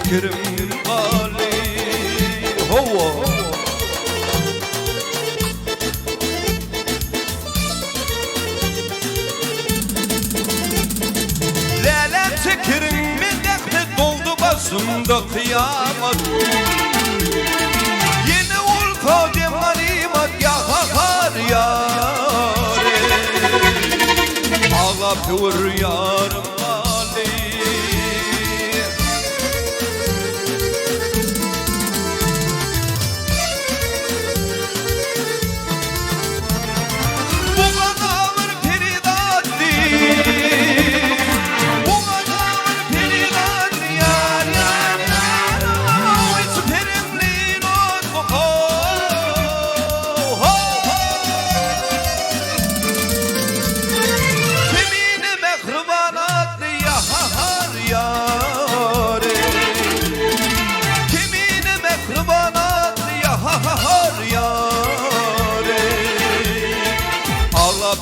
fikrim gali hova. Lelem çekirim mendekte doldu basımda kıyamet. Yeni olta demanimat yakar yâre. Ağla pür yarım gali.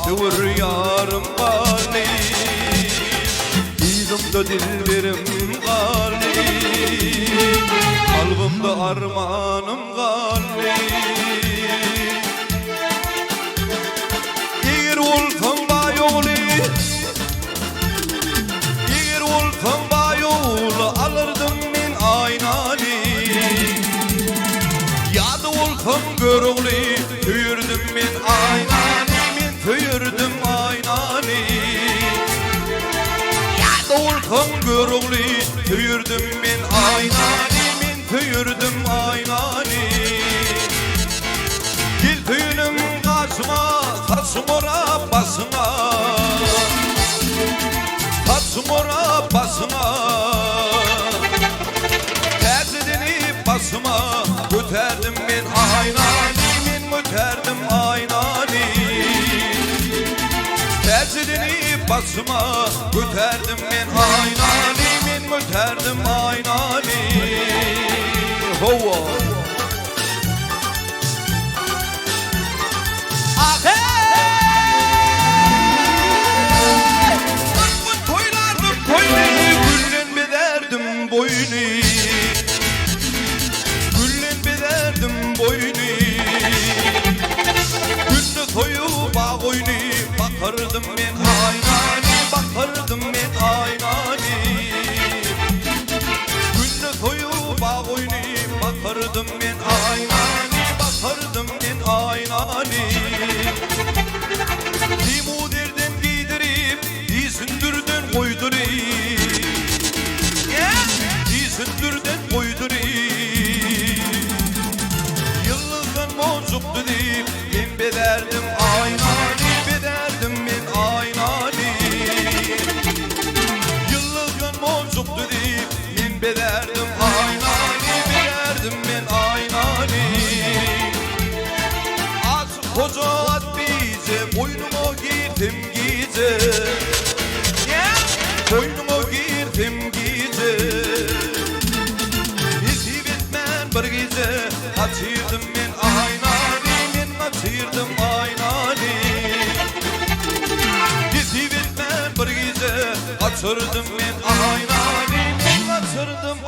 Pür yarım gali, İzimde dilberim gali, kalbimde armanım gali. Eğer olsam bayoli, eğer olsam bayoli, alırdım men aynali. Yadı olsam görüğli, tüyürdüm men aynali. Tüyürdüm aynani. Ya olsam görüğlü, tüyürdüm men aynani. Men tüyürdüm aynani. Gel tüyünüm kaçma, saçım ora basına. Saçım ora basına. Terzidini basıma, göterdim men aynani. Men göterdim aynani. Terzidini basıma, göterdim men aynani. Men göterdim aynani. Hova. Ahey! Bıkkın toylardım toyunu, güllen bederdim boyunu. Güllen bederdim boyunu. Günlü toyu bağ oyunu. Bakardım men aynani, bakardım men aynani. Günde toyu bağ oynayıp bakardım men aynani, bakardım men aynani. Limuderden giydirip, dizündürden koydurip. Dizündürden koydurip. Yıllığın mozuktu deyip, ben bederdim aynani. Bederdim aynani, bederdim ben aynani. At koca at bize, boynuma girdim gize. Boynuma girdim gize. Bizi bitmen bir gize, atırdım ben aynani. Men atırdım aynani. Bizi bitmen bir gize, atırdım ben aynani. Atırdım